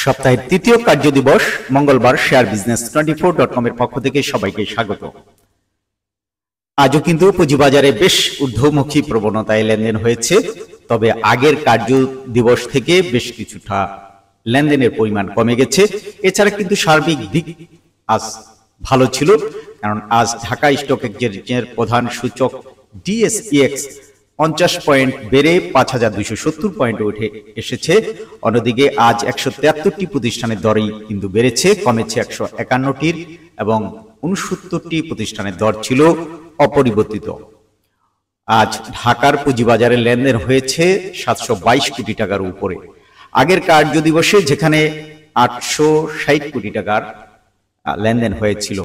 সপ্তাহের তৃতীয় কার্য দিবস মঙ্গলবার শেয়ার বিজনেস 24.com এর পক্ষ থেকে সবাইকে স্বাগত। আজও কিন্তু পুঁজিবাজারে বেশ ঊর্ধ্বমুখী প্রবণতায় লেনদেন হয়েছে, তবে আগের কার্য দিবস থেকে বেশ কিছুটা লেনদেনের পরিমাণ কমে গেছে। এছাড়া কিন্তু সার্বিক দিক আজ ভালো ছিল, কারণ আজ ঢাকা স্টক এক্সচেঞ্জের প্রধান সূচক ডিএসইএক্স 50 পয়েন্ট বেড়ে 5270 পয়েন্টে উঠে এসেছে। অন্যদিকে আজ 173টি প্রতিষ্ঠানের দরই কিন্তু বেড়েছে, কমেছে 151টির এবং 69টি প্রতিষ্ঠানের দর ছিল অপরিবর্তিত। আজ ঢাকার পুঁজিবাজারে লেনদেন হয়েছে 722 কোটি টাকার উপরে। আগের কার্য দিবসে যেখানে 860 কোটি টাকার লেনদেন হয়েছিল।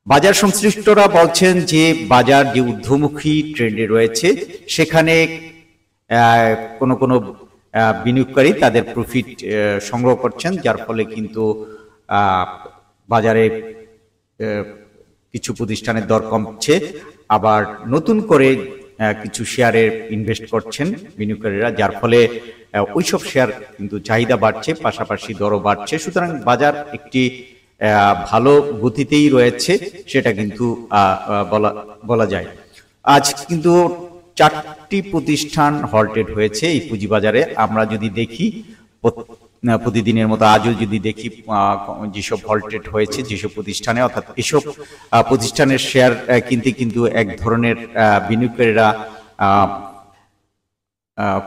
বাজার সংশ্লিষ্টরা বলছেন যে বাজার যে ঊর্ধ্বমুখী ট্রেন্ডে রয়েছে, সেখানে কোনো বিনিয়োগকারী তাদের প্রফিট সংগ্রহ করছেন, যার ফলে কিন্তু বাজারে কিছু প্রতিষ্ঠানের দর কমছে। আবার নতুন করে কিছু শেয়ারে ইনভেস্ট করছেন বিনিয়োগকারীরা, যার ফলে ওইসব শেয়ার কিন্তু চাহিদা বাড়ছে, পাশাপাশি দরও বাড়ছে। সুতরাং বাজার একটি ভালো গতিতেই রয়েছে, সেটা কিন্তু বলা যায়। আজ কিন্তু 4টি প্রতিষ্ঠান হল্টেড হয়েছে এই পুঁজিবাজারে। আমরা যদি দেখি প্রতিদিনের মতো আজও যদি দেখি যেসব হল্টেড হয়েছে যেসব প্রতিষ্ঠানে, অর্থাৎ এসব প্রতিষ্ঠানের শেয়ার কিনতে কিন্তু এক ধরনের বিনিয়োগকারীরা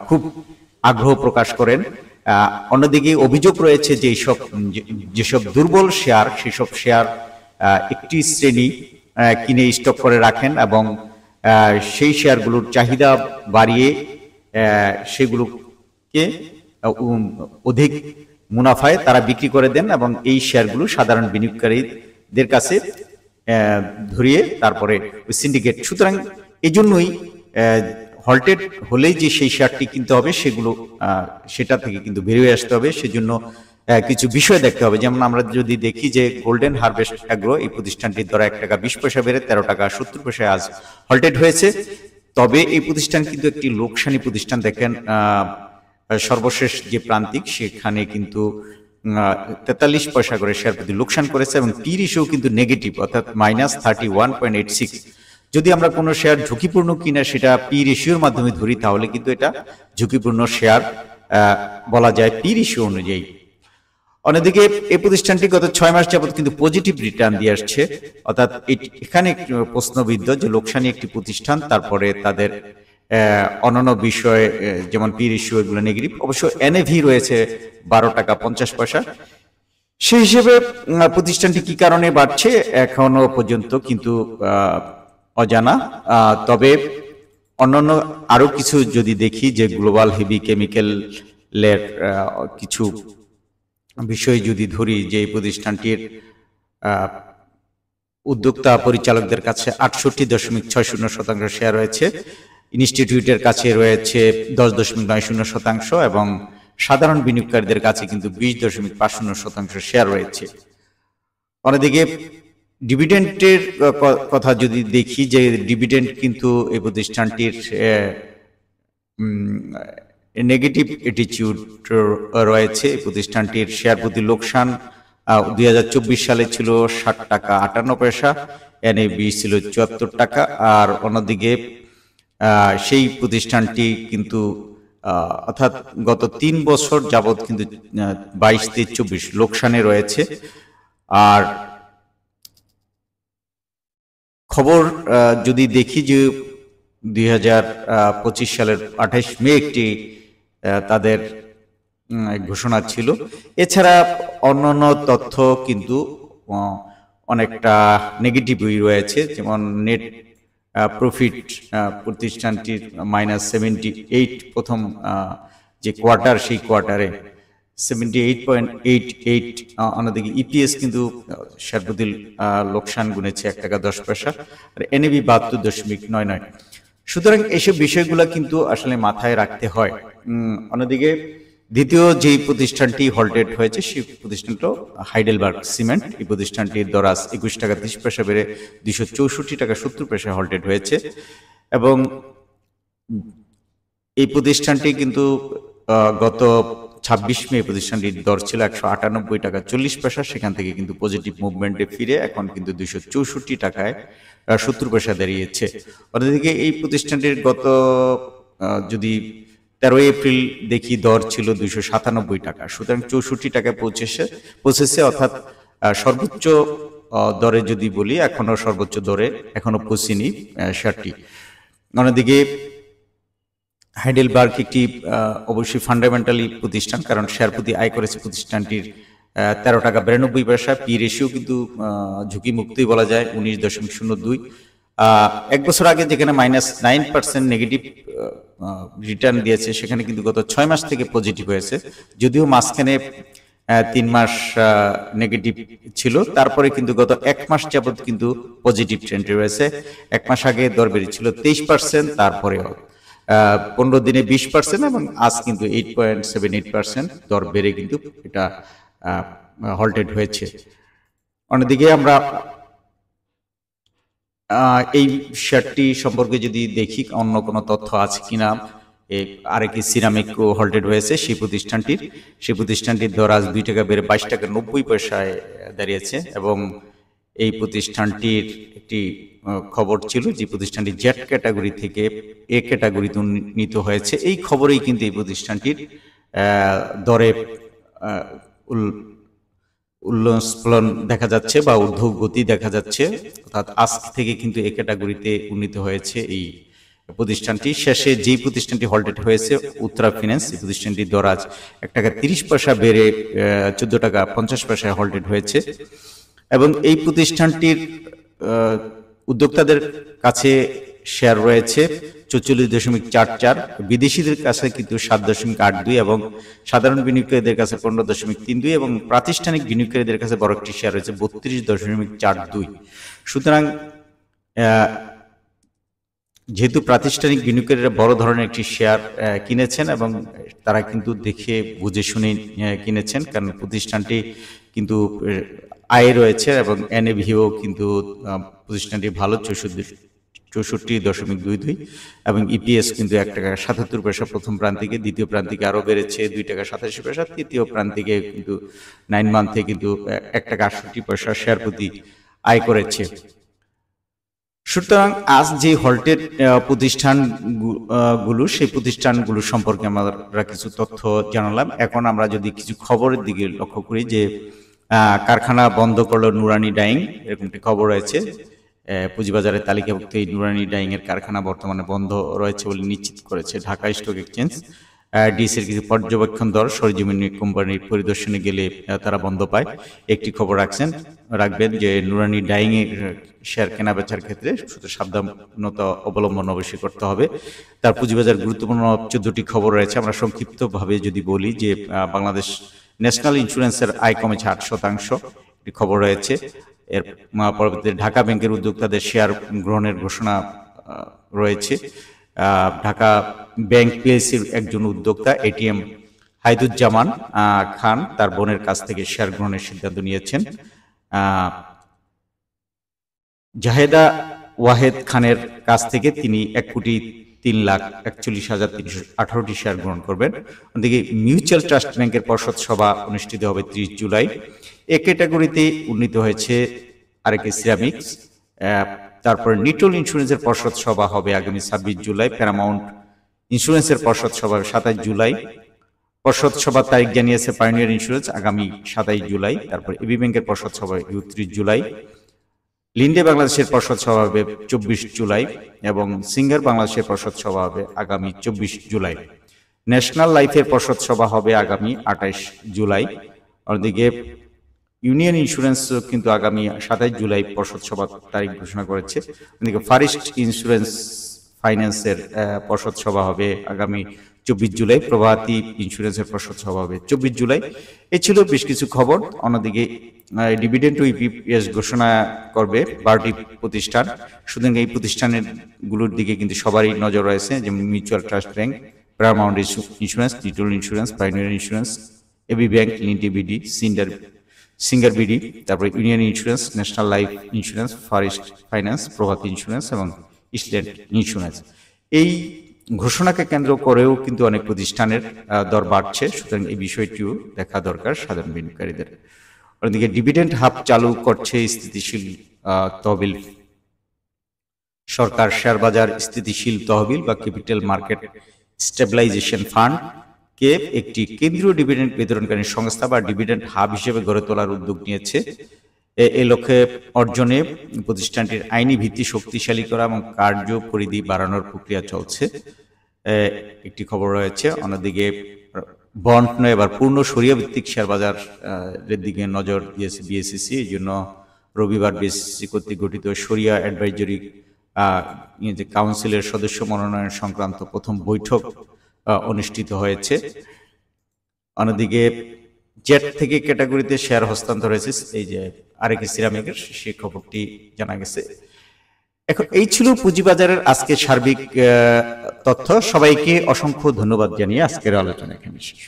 খুব আগ্রহ প্রকাশ করেন। অন্যদিকে অভিযোগ রয়েছে যে যেসব দুর্বল শেয়ার, সেসব শেয়ার একটি শ্রেণী কিনে স্টক করে রাখেন এবং সেই শেয়ারগুলোর চাহিদা বাড়িয়ে সেগুলোকে অধিক মুনাফায় তারা বিক্রি করে দেন এবং এই শেয়ারগুলো সাধারণ বিনিয়োগকারীদের কাছে ধরিয়ে তারপরে সিন্ডিকেট। সুতরাং এই জন্যই হল্টেড হলেই যে সেই শেয়ারটি কিনতে হবে, সেটা থেকে কিন্তু বেরিয়ে আসতে হবে। সেজন্য কিছু বিষয় দেখতে হবে। যেমন আমরা যদি দেখি যে গোল্ডেন হারভেস্ট অ্যাগ্রো, এই প্রতিষ্ঠানটির দ্বারা 1 টাকা 20 পয়সা বেড়ে 13 টাকা 70 পয়সায় আজ হল্টেড হয়েছে। তবে এই প্রতিষ্ঠান কিন্তু একটি লোকসানি প্রতিষ্ঠান। দেখেন সর্বশেষ যে প্রান্তিক, সেখানে কিন্তু 43 পয়সা করে শেয়ার প্রতি লোকসান করেছে এবং টি রেশিও কিন্তু নেগেটিভ, অর্থাৎ -31.86। যদি আমরা কোনো শেয়ার ঝুঁকিপূর্ণ কিনা সেটা পি রেশিওর মাধ্যমে ধরি, তাহলে কিন্তু এটা ঝুঁকিপূর্ণ শেয়ার বলা যায় পি রেশিও অনুযায়ী। অন্যদিকে এই প্রতিষ্ঠানটি গত 6 মাস যাবত কিন্তু পজিটিভ রিটার্ন দিয়ে আসছে, অর্থাৎ এখানে প্রশ্নবিদ্ধ যে লোকসানি একটি প্রতিষ্ঠান, তারপরে তাদের অন্যান্য বিষয় যেমন পি রেশিও এগুলো নেগেটিভ। অবশ্য এনএভি রয়েছে 12 টাকা 50 পয়সা। সেই হিসেবে প্রতিষ্ঠানটি কি কারণে বাড়ছে এখনো পর্যন্ত কিন্তু অজানা। তবে অন্যান্য আরো কিছু যদি দেখি, যে গ্লোবাল হেভি কেমিক্যালের কিছু বিষয় যদি ধরি, যে এই প্রতিষ্ঠানটির উদ্যোক্তা পরিচালকদের কাছে 68.60% শেয়ার রয়েছে, ইনস্টিটিউটের কাছে রয়েছে 10.90% এবং সাধারণ বিনিয়োগকারীদের কাছে কিন্তু 20.50% শেয়ার রয়েছে। অন্যদিকে ডিভিডেন্ডের কথা যদি দেখি, যে ডিভিডেন্ড কিন্তু এই প্রতিষ্ঠানটির নেগেটিভ অ্যাটিটিউড রয়েছে। এই প্রতিষ্ঠানটির শেয়ার প্রতি লোকসান 2024 সালে ছিল 60 টাকা 58 পয়সা, এনএভি ছিল 74 টাকা। আর অন্যদিকে সেই প্রতিষ্ঠানটি কিন্তু অর্থাৎ গত 3 বছর যাবৎ কিন্তু 22-24 লোকসানে রয়েছে। আর খবর যদি দেখি, যে 2025 সালের 28 মে একটি তাদের ঘোষণা ছিল। এছাড়া অন্যান্য তথ্য কিন্তু অনেকটা নেগেটিভই রয়েছে, যেমন নেট প্রফিট প্রতিষ্ঠানটির -78 প্রথম যে কোয়ার্টার, সেই কোয়ার্টারে 78.88। অন্যদিকে ইপিএস কিন্তু শেয়ার প্রতি লোকসান গুনেছে 1 টাকা 10 পয়সা, আর এনএভি 72.99। সুতরাং এইসব বিষয়গুলো কিন্তু আসলে মাথায় রাখতে হয়। অন্যদিকে দ্বিতীয় যেই প্রতিষ্ঠানটি হল্টেড হয়েছে, সেই প্রতিষ্ঠানটা হাইডেলবার্গ সিমেন্ট। এই প্রতিষ্ঠানটির দর 21 টাকা 30 পয়সা বেড়ে 264 টাকা 70 পয়সায় হল্টেড হয়েছে এবং এই প্রতিষ্ঠানটি কিন্তু গত 26 মে প্রতিষ্ঠানটির দর ছিল 198 টাকা 40 পয়সা, সেখান থেকে কিন্তু পজিটিভ মুভমেন্টে ফিরে এখন কিন্তু 264 টাকায় 70 পয়সা দাঁড়িয়েছে। অন্যদিকে এই প্রতিষ্ঠানটির গত যদি 13 এপ্রিল দেখি দর ছিল 297 টাকা, সুতরাং 64 টাকায় পৌঁছেছে, অর্থাৎ সর্বোচ্চ দরে যদি বলি এখনো সর্বোচ্চ দরে এখনো পৌঁছেনি শেয়ারটি। অন্যদিকে হাইডেলবার্গ একটি অবশ্যই ফান্ডামেন্টালি প্রতিষ্ঠান, কারণ শেয়ার প্রতি আয় করেছে প্রতিষ্ঠানটির 13 টাকা 92 পয়সা। পি রেশিও কিন্তু ঝুঁকি মুক্তই বলা যায় 19.02। এক বছর আগে যেখানে -9% নেগেটিভ রিটার্ন দিয়েছে, সেখানে কিন্তু গত 6 মাস থেকে পজিটিভ হয়েছে, যদিও মাঝখানে 3 মাস নেগেটিভ ছিল, তারপরে কিন্তু গত 1 মাস যাবত কিন্তু পজিটিভ ট্রেন্ডে রয়েছে। 1 মাস আগে দর বেড়েছিল 23%, তারপরে 15 দিনে 20% এবং আজ কিন্তু 8.78% দর বেড়ে কিন্তু এটা হল্টেড হয়েছে। অন্যদিকে আমরা এই শেয়ারটি সম্পর্কে যদি দেখি অন্য কোনো তথ্য আছে কিনা, আরেকটি সিরামিক হল্টেড হয়েছে সেই প্রতিষ্ঠানটির দর আজ 2 টাকা বেড়ে 22 টাকা 90 পয়সায় দাঁড়িয়েছে। এবং এই প্রতিষ্ঠানটির একটি খবর ছিল যে প্রতিষ্ঠানটি জেড ক্যাটাগরি থেকে এ ক্যাটাগরিতে উন্নীত হয়েছে। এই খবরেই কিন্তু এই প্রতিষ্ঠানটির দরে উল্লম্ফন দেখা যাচ্ছে বা ঊর্ধ্বগতি দেখা যাচ্ছে, অর্থাৎ আজ থেকে কিন্তু এ ক্যাটাগরিতে উন্নীত হয়েছে এই প্রতিষ্ঠানটি। শেষে যেই প্রতিষ্ঠানটি হল্টেড হয়েছে উত্তরা ফিন্যান্স, এই প্রতিষ্ঠানটির দর আজ 1 টাকা 30 পয়সা বেড়ে 14 টাকা 50 পয়সায় হল্টেড হয়েছে। এবং এই প্রতিষ্ঠানটির উদ্যোক্তাদের কাছে শেয়ার রয়েছে 44.44, বিদেশিদের কাছে কিন্তু 7.82 এবং সাধারণ বিনিয়োগকারীদের কাছে 15.32 এবং প্রাতিষ্ঠানিক বিনিয়োগকারীদের কাছে বড় একটি শেয়ার রয়েছে 32.42। সুতরাং যেহেতু প্রাতিষ্ঠানিক বিনিয়োগকারীরা বড় ধরনের একটি শেয়ার কিনেছেন এবং তারা কিন্তু দেখে বুঝে শুনে কিনেছেন, কারণ প্রতিষ্ঠানটি কিন্তু আয় রয়েছে এবং এনএভিও কিন্তু প্রতিষ্ঠানটি ভালো 64.22 এবং ইপিএস কিন্তু 1 টাকা 77 পয়সা প্রথম প্রান্তিকে, দ্বিতীয় প্রান্তিকে আরো বেড়েছে 2 টাকা 87 পয়সা, তৃতীয় প্রান্তিকে কিন্তু 9 মান্থে কিন্তু 1 টাকা 68 পয়সা শেয়ার প্রতি আয় করেছে। সুতরাং আজ যে হল্টেড প্রতিষ্ঠানগুলো সেই প্রতিষ্ঠানগুলো সম্পর্কে আমরা কিছু তথ্য জানালাম। এখন আমরা যদি কিছু খবরের দিকে লক্ষ্য করি, যে কারখানা বন্ধ করলো নুরানি ডাইং, এরকম একটি খবর রয়েছে। পুঁজিবাজারের তালিকাভুক্ত এই নুরানি ডাইং এর কারখানা বর্তমানে বন্ধ রয়েছে বলে নিশ্চিত করেছে ঢাকা স্টক এক্সচেঞ্জ। ডিএসির কিছু পর্যবেক্ষণ দল সরজমিনী কোম্পানির পরিদর্শনে গেলে তারা বন্ধ পায়। একটি খবর রাখবেন যে নুরানি ডাইং এর শেয়ার কেনা বেচার ক্ষেত্রে শুধু সাবধানতা অবলম্বন অবশ্যই করতে হবে। তার পুঁজিবাজার গুরুত্বপূর্ণ 14টি খবর রয়েছে। আমরা সংক্ষিপ্তভাবে যদি বলি যে বাংলাদেশ ন্যাশনাল ইন্স্যুরেন্সের আয় কমেছে 8%, একটি খবর রয়েছে। এর পরবর্তীতে ঢাকা ব্যাংকের উদ্যোক্তাদের শেয়ার গ্রহণের ঘোষণা রয়েছে। ঢাকা ব্যাংক পিএলসির একজন উদ্যোক্তা এটিএম হায়দুজ্জামান খান তার বোনের কাছ থেকে শেয়ার গ্রহণের সিদ্ধান্ত নিয়েছেন। জাহেদা ওয়াহেদ খানের কাছ থেকে তিনি 1,03,41,318টি শেয়ার গ্রহণ করবেন। অন্যদিকে মিউচুয়াল ট্রাস্ট ব্যাংকের পর্ষদ সভা অনুষ্ঠিত হবে 30 জুলাই। এ ক্যাটাগরিতে উন্নীত হয়েছে আরকে সিরামিক্স। তারপর নিটল ইন্স্যুরেন্সের পর্ষদ সভা হবে আগামী 26 জুলাই। প্যারামাউন্ট ইন্স্যুরেন্সের পর্ষদ সভা 27 জুলাই। পর্ষদ সভার তারিখ জানিয়েছে পাইওনিয়ার ইন্স্যুরেন্স আগামী 27 জুলাই। তারপর এবি ব্যাংকের পর্ষদ সভা 31 জুলাই। লিন্ডে বাংলাদেশের পর্ষদ সভা হবে 24 জুলাই এবং সিঙ্গার বাংলাদেশের পর্ষদ সভা হবে আগামী 24 জুলাই। ন্যাশনাল লাইফের পর্ষদ সভা হবে আগামী 28 জুলাই। অন্যদিকে ইউনিয়ন ইন্স্যুরেন্স কিন্তু আগামী 27 জুলাই পর্ষদ সভার তারিখ ঘোষণা করেছে। অন্যদিকে ফারিস্ট ইন্স্যুরেন্স ফাইন্যান্সের পর্ষদ সভা হবে আগামী 24 জুলাই। প্রভাতী ইন্স্যুরেন্সের পর্ষদ সভা হবে 24 জুলাই। এই ছিল বেশ কিছু খবর। অন্যদিকে ডিভিডেন্ড ও ইপিএস ঘোষণা করবে 12টি প্রতিষ্ঠান। সুতরাং এই প্রতিষ্ঠানের গুলোর দিকে কিন্তু সবারই নজর রয়েছে, যেমন Mutual Trust Bank, Paramount Insurance, Nitol Insurance, Pioneer Insurance, AB Bank, Linde BD, Singer BD, তারপরে Union Insurance, National Life Insurance, First Finance, Prabhati Insurance এবং ইস্টল্যান্ড ইন্স্যুরেন্স। এই ঘোষণাকে কেন্দ্র করেও কিন্তু অনেক প্রতিষ্ঠানের দর বাড়ছে, সুতরাং এই বিষয়টিও দেখা দরকার সাধারণ বিনিয়োগকারীদের। অন্যদিকে ডিভিডেন্ড হাব চালু করছে স্থিতিশীল তহবিল। সরকার শেয়ার বাজার স্থিতিশীল তহবিল বা ক্যাপিটাল মার্কেট স্টেবিলাইজেশন ফান্ড কে একটি কেন্দ্রীয় ডিভিডেন্ড বিতরণকারী সংস্থা বা ডিভিডেন্ড হাব হিসেবে গড়ে তোলার উদ্যোগ নিয়েছে। এই লক্ষ্যে অর্জনে প্রতিষ্ঠানটির আইনি ভিত্তি শক্তিশালী করা এবং কার্য পরিধি বাড়ানোর প্রক্রিয়া চলছে, একটি খবর রয়েছে। অন্যদিকে বন্ড নয়, এবার পূর্ণ শরিয়া ভিত্তিক শেয়ার বাজারের দিকে নজর দিয়েছে বিএসইসি। এই জন্য রবিবার বিএসইসি কর্তৃক গঠিত শরিয়া অ্যাডভাইজরি কাউন্সিলের সদস্য মনোনয়ন সংক্রান্ত প্রথম বৈঠক অনুষ্ঠিত হয়েছে। অন্যদিকে জেট থেকে ক্যাটাগরিতে শেয়ার হস্তান্তর হয়েছে, এই যে আরেকে সিরামিকের, সেই খবরটি জানা গেছে। এখন এই ছিল পুঁজিবাজারের আজকে সার্বিক তথ্য। সবাইকে অসংখ্য ধন্যবাদ জানিয়ে আজকের আলোচনা এখানে শেষ।